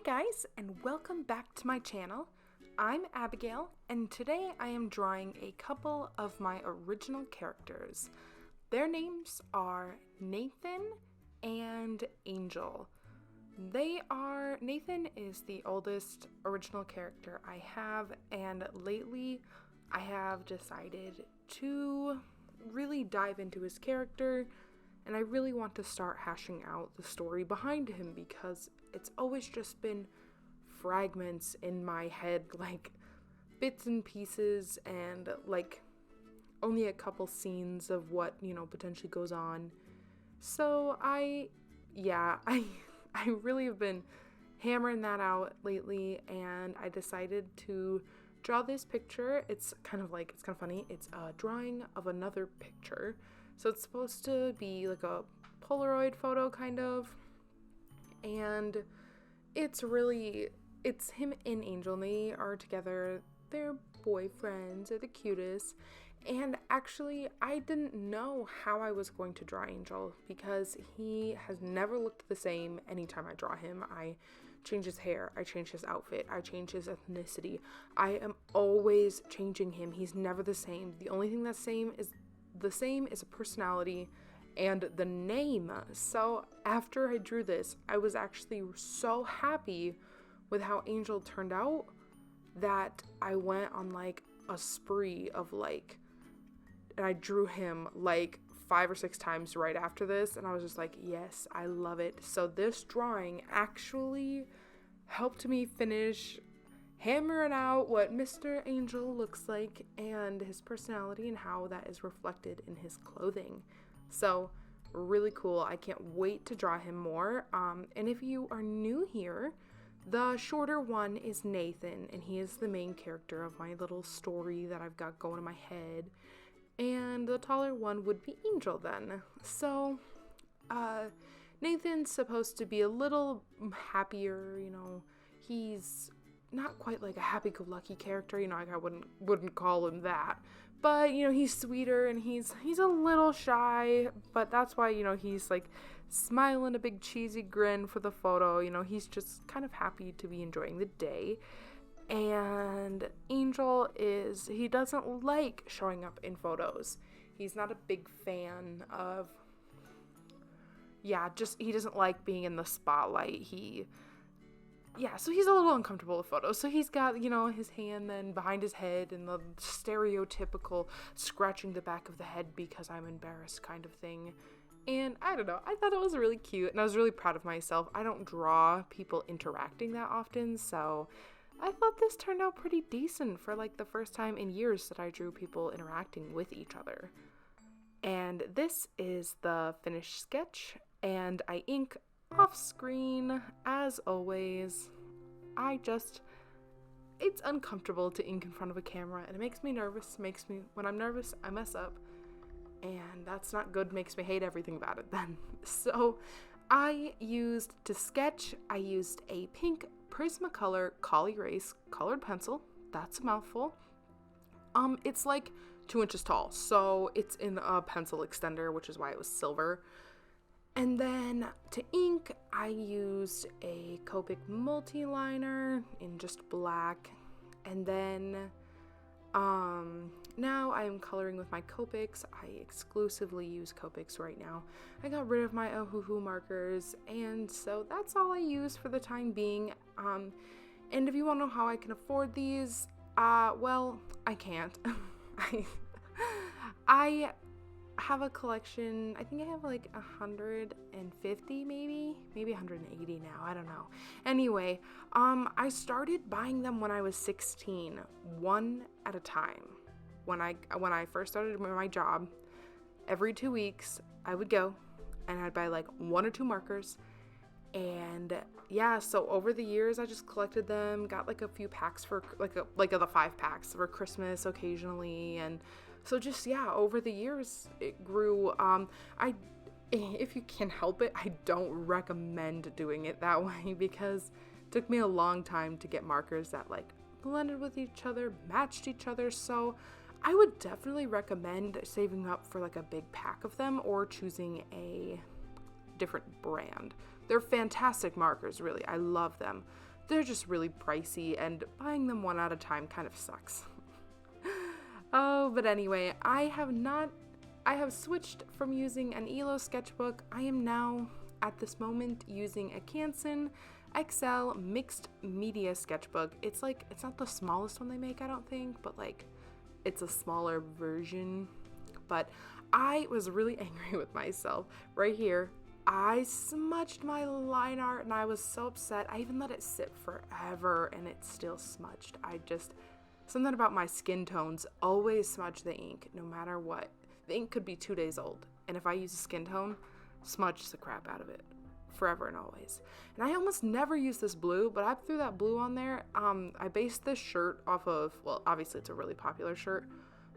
Hi guys, and welcome back to my channel. I'm Abigail, and today I am drawing a couple of my original characters. Their names are Nathan and Angel. Nathan is the oldest original character I have, and lately I have decided to really dive into his character, and I really want to start hashing out the story behind him because it's always just been fragments in my head, like bits and pieces, and like only a couple scenes of what, potentially goes on. So I really have been hammering that out lately, and I decided to draw this picture. It's kind of funny. It's a drawing of another picture. So it's supposed to be like a Polaroid photo kind of. And it's him and Angel, and they are together. They're boyfriends. They're the cutest. And actually, I didn't know how I was going to draw Angel because he has never looked the same anytime I draw him. I change his hair, I change his outfit, I change his ethnicity. I am always changing him. He's never the same. The only thing that's the same is a personality and the name. So after I drew this, I was actually so happy with how Angel turned out that I went on like a spree of and I drew him like 5 or 6 times right after this, and I was just like, yes, I love it. So this drawing actually helped me finish hammering out what Mr. Angel looks like and his personality and how that is reflected in his clothing. So really cool. I can't wait to draw him more. And if you are new here, the shorter one is Nathan, and he is the main character of my little story that I've got going in my head. And the taller one would be Angel then. So Nathan's supposed to be a little happier, he's not quite like a happy-go-lucky character, like I wouldn't call him that, but he's sweeter and he's a little shy, but that's why he's like smiling a big cheesy grin for the photo. He's just kind of happy to be enjoying the day. And Angel he doesn't like showing up in photos. He's not a big fan of he doesn't like being in the spotlight. So he's a little uncomfortable with photos. So he's got, his hand then behind his head and the stereotypical scratching the back of the head because I'm embarrassed kind of thing. And I don't know, I thought it was really cute and I was really proud of myself. I don't draw people interacting that often, so I thought this turned out pretty decent for like the first time in years that I drew people interacting with each other. And this is the finished sketch, and I ink off screen as always. It's uncomfortable to ink in front of a camera, and it makes me nervous. When I'm nervous, I mess up, and that's not good. Makes me hate everything about it then. So I used a pink Prismacolor Col-Erase colored pencil. That's a mouthful. It's like 2 inches tall, so it's in a pencil extender, which is why it was silver. And then to ink, I used a Copic Multiliner in just black. And then now I'm coloring with my Copics. I exclusively use Copics right now. I got rid of my Ohuhu markers, and so that's all I use for the time being. And if you want to know how I can afford these, well, I can't. I have a collection. I think I have like 150, maybe 180 now. I don't know. Anyway, I started buying them when I was 16, one at a time. When I first started my job, every 2 weeks I would go and I'd buy like 1 or 2 markers. And so over the years I just collected them, got like a few packs for like the 5 packs for Christmas occasionally, and so just over the years it grew. If you can help it, I don't recommend doing it that way because it took me a long time to get markers that like blended with each other, matched each other. So I would definitely recommend saving up for like a big pack of them or choosing a different brand. They're fantastic markers, really. I love them. they're just really pricey, and buying them one at a time kind of sucks. Oh, but anyway, I have switched from using an Elo sketchbook. I am now, at this moment, using a Canson XL mixed media sketchbook. It's not the smallest one they make, I don't think, but like, it's a smaller version. But I was really angry with myself. Right here, I smudged my line art and I was so upset. I even let it sit forever and it's still smudged. Something about my skin tones always smudge the ink no matter what. The ink could be 2 days old, and if I use a skin tone, smudge the crap out of it forever and always. And I almost never use this blue, but I threw that blue on there. I based this shirt off of, well, obviously it's a really popular shirt,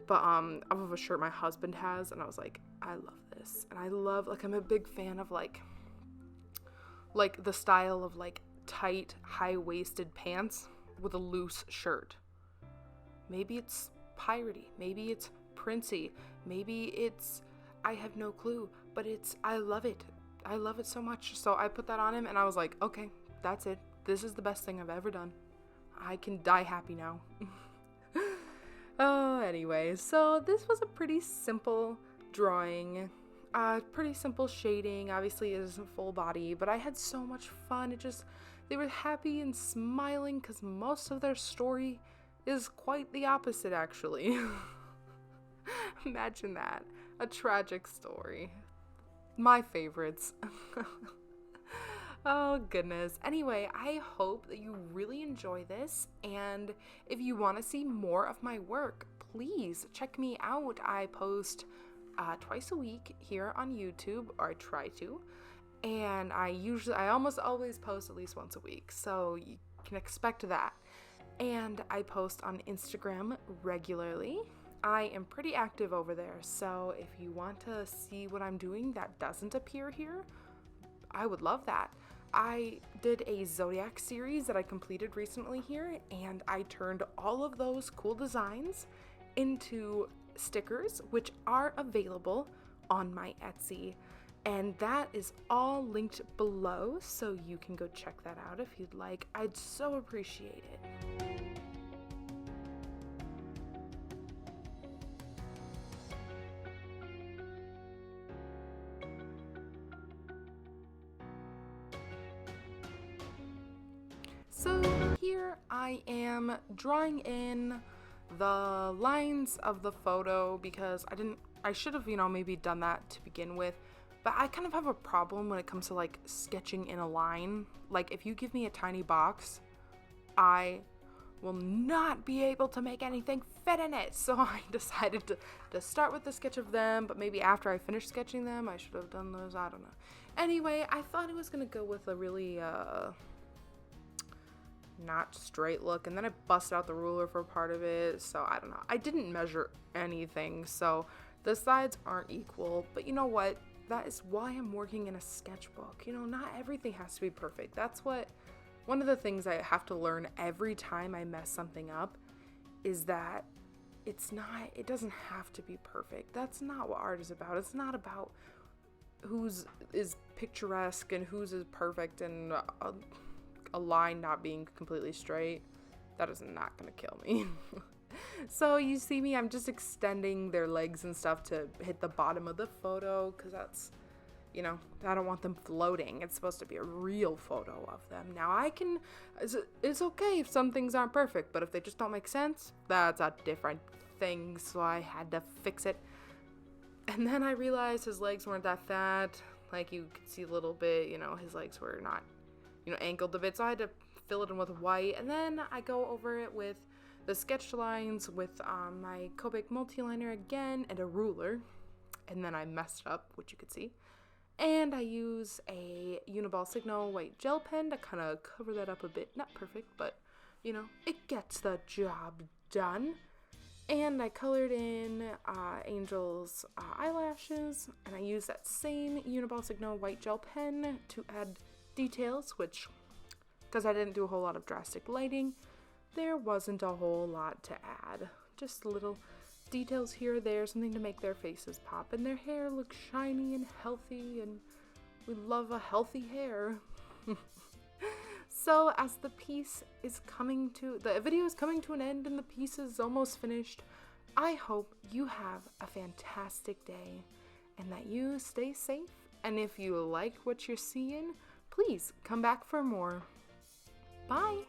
but off of a shirt my husband has, and I was like, I love this. And I love, like, I'm a big fan of like the style of like tight, high-waisted pants with a loose shirt. Maybe it's piratey, maybe it's princey, maybe it's, I have no clue, but I love it. I love it so much. So I put that on him and I was like, okay, that's it. This is the best thing I've ever done. I can die happy now. Oh, anyway, so this was a pretty simple drawing, pretty simple shading. Obviously it isn't full body, but I had so much fun. They were happy and smiling because most of their story is quite the opposite, actually. Imagine that. A tragic story. My favorites. Oh, goodness. Anyway, I hope that you really enjoy this, and if you want to see more of my work, please check me out. I post twice a week here on YouTube, or I try to, and I almost always post at least once a week, so you can expect that. And I post on Instagram regularly. I am pretty active over there, so if you want to see what I'm doing that doesn't appear here, I would love that. I did a Zodiac series that I completed recently here, and I turned all of those cool designs into stickers, which are available on my Etsy. And that is all linked below, so you can go check that out if you'd like. I'd so appreciate it. So here I am drawing in the lines of the photo because I should have, maybe done that to begin with, but I kind of have a problem when it comes to like sketching in a line. Like if you give me a tiny box, I will not be able to make anything fit in it. So I decided to start with the sketch of them, but maybe after I finish sketching them, I should have done those. I don't know. Anyway, I thought I was going to go with a really, not straight look, and then I busted out the ruler for part of it, so I don't know. I didn't measure anything, so the sides aren't equal, but you know what? That is why I'm working in a sketchbook. Not everything has to be perfect. That's one of the things I have to learn every time I mess something up is that it doesn't have to be perfect. That's not what art is about. It's not about whose is picturesque and whose is perfect and a line not being completely straight. That is not gonna kill me. So you see me, I'm just extending their legs and stuff to hit the bottom of the photo because that's, I don't want them floating. It's supposed to be a real photo of them. Now it's okay if some things aren't perfect, but if they just don't make sense, that's a different thing. So I had to fix it. And then I realized his legs weren't that fat. Like you could see a little bit, his legs were not angled a bit, so I had to fill it in with white, and then I go over it with the sketch lines with my Copic Multiliner again and a ruler, and then I messed up, which you could see, and I use a Uniball Signo white gel pen to kind of cover that up a bit. Not perfect, but it gets the job done. And I colored in Angel's eyelashes, and I used that same Uniball Signo white gel pen to add details, which, because I didn't do a whole lot of drastic lighting, there wasn't a whole lot to add. Just little details here or there, something to make their faces pop, and their hair look shiny and healthy, and we love a healthy hair. So as the video is coming to an end and the piece is almost finished, I hope you have a fantastic day and that you stay safe. And if you like what you're seeing, please come back for more. Bye!